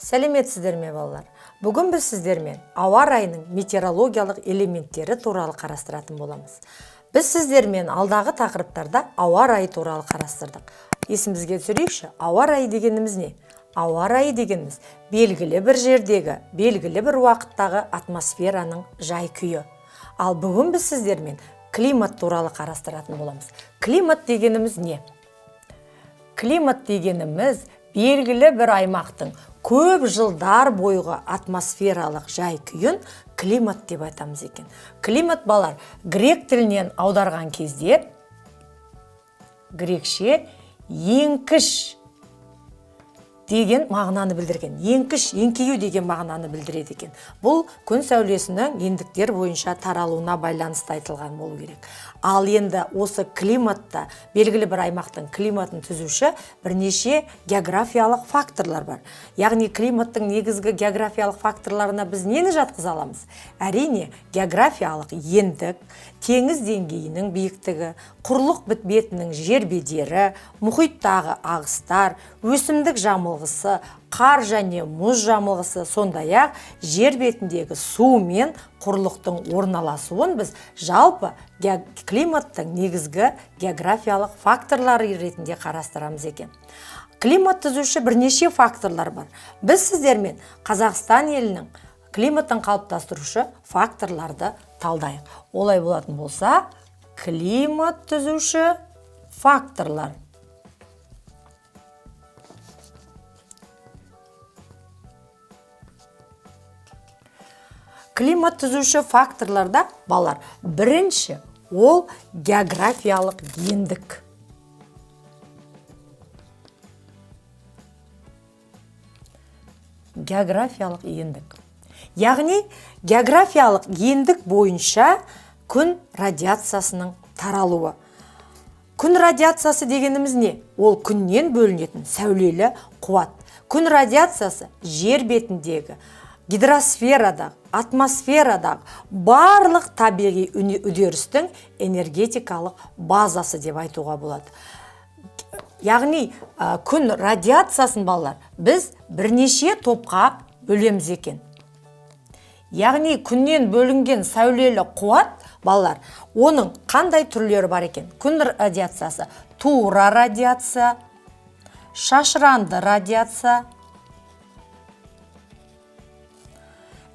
Сәлеметсіздер ме балалар? Бүгін біз сіздермен ауа райының метеорологиялық элементтері туралы қарастыратын боламыз. Біз сіздермен алдағы тақырыптарда ауа райы туралы қарастырдық. Есімізге түсірейікші, ауа райы дегеніміз не? Ауа райы дегеніміз белгілі бір жердегі, белгілі бір уақыттағы атмосфераның жай күйі. Ал бүгін біз сіздермен климат туралы қарастыратын боламыз. Климат дегеніміз не? Климат дегеніміз белгілі бір аймақтың көп жылдар бойғы атмосфералық жай күйін климат деп айтамыз екен. Климат балар грек тілінен аударған кезде грекше еңкіш деген мағынаны білдірген. Еңкіш, еңкею деген мағынаны білдіреді екен. Бұл күн сәулесінің ендіктер бойынша таралуына байланысты айтылған болу керек. Ал енді осы климатта, белгілі бір аймақтың климатын түзуші бірнеше географиялық факторлар бар. Яғни климаттың негізгі географиялық факторларына біз нені жатқыза аламыз? Әрине, географиялық ендік, теңіз деңгейінің биіктігі, құрлық бетінің жер бедері, мұхиттағы ағыстар, өсімдік жамылғысы, қар және мұз жамылғысы, сондай-ақ жер бетіндегі су мен құрлықтың орналасуын біз жалпы климаттың негізгі географиялық факторлары ретінде қарастырамыз екен. Климат түзуші бірнеше факторлар бар. Біз сіздермен Қазақстан елінің климаттың қалыптастырушы факторларды талдайық. Олай болатын болса, климат түзуші факторлар. Климат түзуші факторларда балар бірінші ол географиялық ендік. Географиялық ендік. Яғни географиялық ендік бойынша күн радиациясының таралуы. Күн радиациясы дегеніміз не? Ол күннен бөлінетін сәулелі қуат. Күн радиациясы жер бетіндегі, гидросферадағы, атмосферадағы барлық табиғи үдерістің энергетикалық базасы деп айтуға болады. Яғни күн радиациясын балалар біз бірнеше топқа бөлеміз екен. Яғни күннен бөлінген сәулелі қуат балалар, оның қандай түрлері бар екен? Күн радиациясы тура радиация, шашыранды радиация,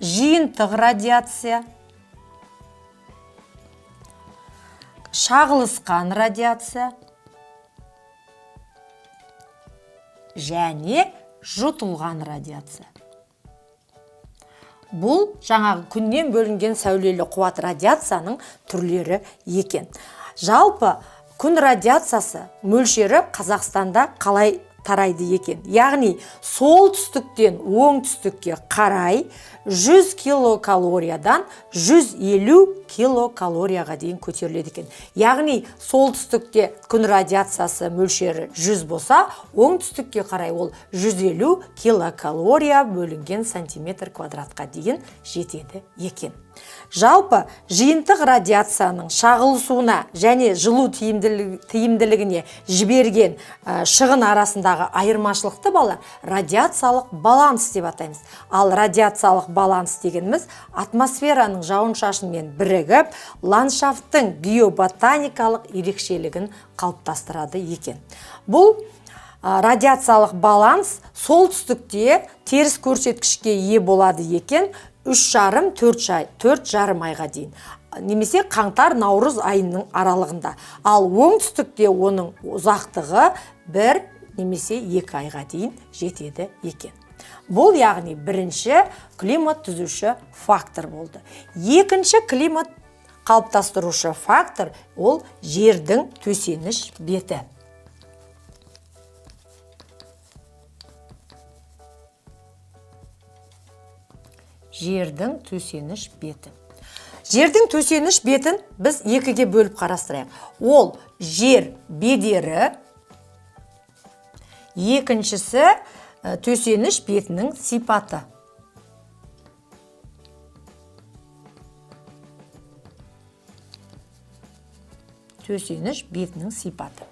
жиынтық радиация, шағылысқан радиация және жұтылған радиация. Бұл жаңағы күннен бөлінген сәулелі қуат радиацияның түрлері екен. Жалпы күн радиациясы мөлшері Қазақстанда қалай тарайды екен? Яғни солтүстіктен оңтүстікке қарай 100 килокалориядан 150 килокалорияға дейін көтеріледі екен. Яғни солтүстікте күн радиациясы мөлшері 100 болса, оңтүстікке қарай ол 150 килокалория бөлінген сантиметр квадратқа дейін жетеді екен. Жалпы жиынтық радиацияның шағылысуына және жылу тиімділігіне жіберген шығын арасындағы айырмашылықты балар радиациялық баланс деп атаймыз. Ал радиациялық баланс дегеніміз атмосфераның жауын-шашынмен бірігіп, ландшафттың геоботаникалық ерекшелігін қалыптастырады екен. Бұл радиациялық баланс солтүстікте теріс көрсеткішке ие болады екен 3,5-4,5 айға дейін. Немесе қаңтар-наурыз айының аралығында. Ал оңтүстікте оның ұзақтығы 1 немесе 2 айға дейін жетеді екен. Бұл яғни бірінші климат түзуші фактор болды. Екінші климат қалыптастырушы фактор ол жердің төсеніш беті. Жердің төсеніш беті. Жердің төсеніш бетін біз екіге бөліп қарастырайық. Ол жер бедері, екіншісі төсеніш бетінің сипаты. Төсеніш бетінің сипаты.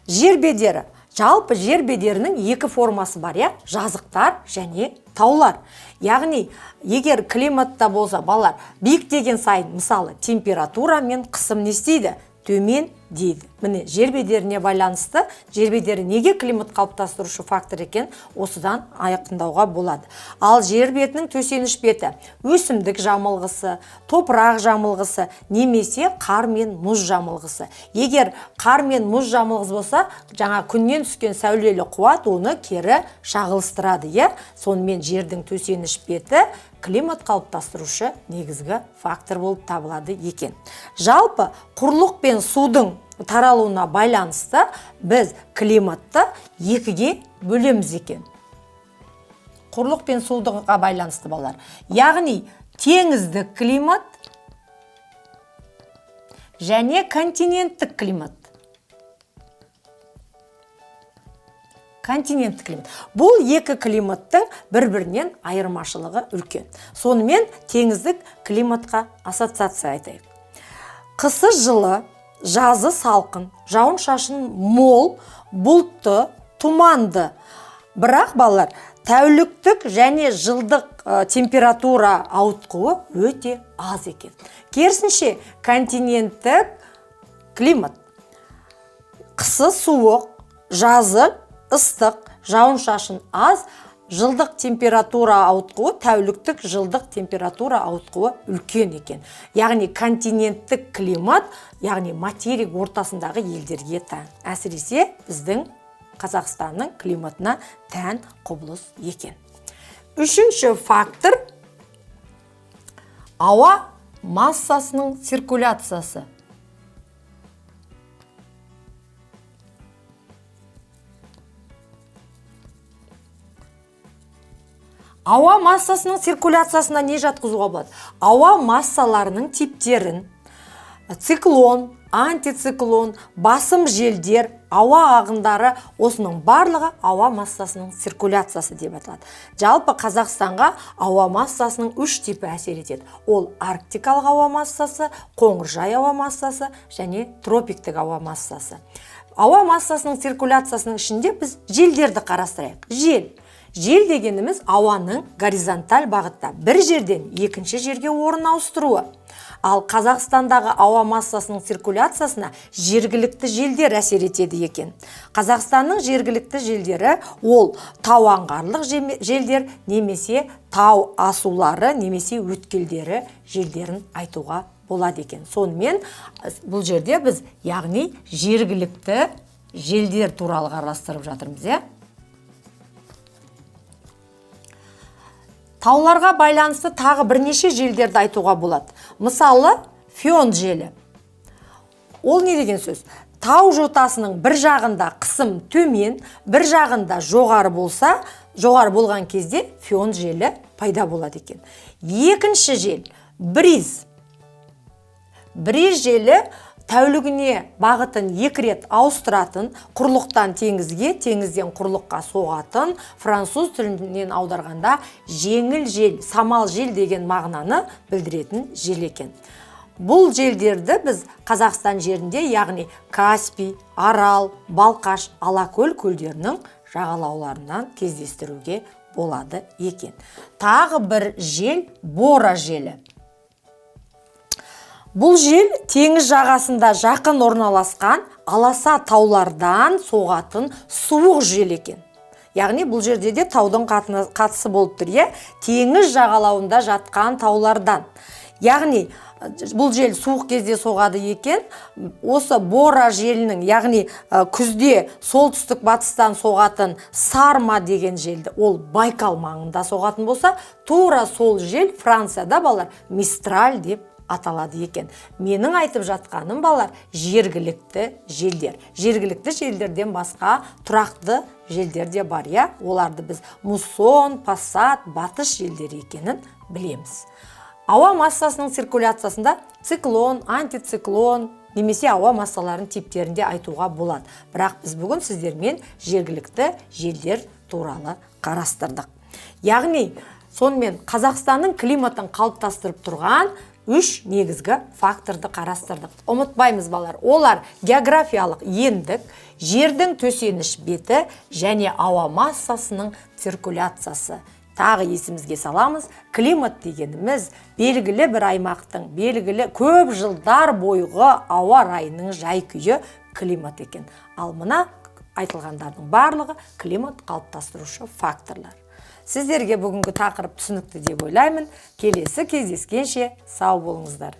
Жер бедері. Жалпы жер бедерінің екі формасы бар, жазықтар және таулар. Яғни, егер климатта болса, балалар, биіктеген сайын, мысалы, температура мен қысым не істейді? Төмен дейді. Міне, жер бедеріне байланысты, жер бедері неге климат қалыптастырушы фактор екен, осыдан айқындауға болады. Ал жер бетінің төсеніш беті өсімдік жамылғысы, топырақ жамылғысы, немесе қар мен мұз жамылғысы. Егер қар мен мұз жамылғысы болса, жаңа күннен түскен сәулелі қуат оны кері шағылыстырады, сонымен жердің төсеніш беті климат қалыптастырушы негізгі фактор болып табылады екен. Жалпы, құрлық пен судың таралуына байланысты біз климатты екіге бөлеміз екен. Құрлық пен судыңға байланысты балалар. Яғни, теңіздік климат және континенттік климат. Континенттік климат. Бұл екі климаттың бір-бірінен айырмашылығы үлкен. Сонымен теңіздік климатқа ассоциация айтайық. Қысы жылы, жазы салқын, жауын шашын мол, бұлтты, тұманды. Бірақ балалар, тәуліктік және жылдық температура ауытқуы өте аз екен. Керісінше, континенттік климат. Қысы суық, жазы ыстық, жауын шашын аз, жылдық температура ауытқуы, тәуліктік жылдық температура ауытқуы үлкен екен. Яғни континенттік климат, яғни материк ортасындағы елдерге тән. Әсіресе біздің Қазақстанның климатына тән құбылыс екен. Үшінші фактор ауа массасының циркуляциясы. Ауа массасының циркуляциясына не жатқызуға болады? Ауа массаларының типтерін, циклон, антициклон, басым желдер, ауа ағындары, осының барлығы ауа массасының циркуляциясы деп аталады. Жалпы Қазақстанға ауа массасының үш типі әсер етеді. Ол арктикалық ауа массасы, қоңыржай ауа массасы және тропиктік ауа массасы. Ауа массасының циркуляциясының ішінде біз желдерді қарастырайық. Жел дегеніміз ауаның горизонталь бағытта бір жерден екінші жерге орын ауыстыруы. Ал Қазақстандағы ауа массасының циркуляциясына жергілікті желдер әсер етеді екен. Қазақстанның жергілікті желдері ол тау аңғарлық желдер, немесе тау асулары, немесе өткелдері желдерін айтуға болады екен. Сонымен бұл жерде біз яғни жергілікті желдер туралы қарастырып жатырмыз, Тауларға байланысты тағы бірнеше желдерді айтуға болады. Мысалы, фион желі. Ол не деген сөз? Тау жотасының бір жағында қысым төмен, бір жағында жоғары болса, жоғары болған кезде фион желі пайда болады екен. Екінші жел, бриз. Бриз желі тәулігіне бағытын екі рет ауыстыратын, құрлықтан теңізге, теңізден құрлыққа соғатын, француз тілінен аударғанда жеңіл жел, самал жел деген мағынаны білдіретін жел екен. Бұл желдерді біз Қазақстан жерінде, яғни Каспий, Арал, Балқаш, Алакөл көлдерінің жағалауларынан кездестіруге болады екен. Тағы бір жел Бора желі. Бұл жел теңіз жағасында жақын орналасқан аласа таулардан соғатын суық жел екен. Яғни бұл жерде де таудың қатысы болып тұр, теңіз жағалауында жатқан таулардан. Яғни бұл жел суық кезде соғады екен. Осы Бора желінің, яғни күзде солтүстік батыстан соғатын Сарма деген желді, ол Байкал маңында соғатын болса, тура сол жел Францияда балалар Мистраль деп аталады екен. Менің айтып жатқаным балалар жергілікті желдер. Жергілікті желдерден басқа тұрақты желдер де бар, оларды біз муссон, пассат, батыс желдері екенін білеміз. Ауа массасының циркуляциясында циклон, антициклон, немесе ауа массаларының типтерінде айтуға болады. Бірақ біз бүгін сіздермен жергілікті желдер туралы қарастырдық. Яғни, сонымен Қазақстанның климатын қалыптастырып тұрған үш негізгі факторды қарастырдық. Ұмытпаймыз балар, олар географиялық ендік, жердің төсеніш беті және ауа массасының циркуляциясы. Тағы есімізге саламыз, климат дегеніміз белгілі бір аймақтың, белгілі көп жылдар бойғы ауа райының жай-күйі климат екен. Ал мына айтылғандардың барлығы климат қалыптастырушы факторлар. Сіздерге бүгінгі тақырып түсінікті деп ойлаймын. Келесі кездескенше сау болыңыздар.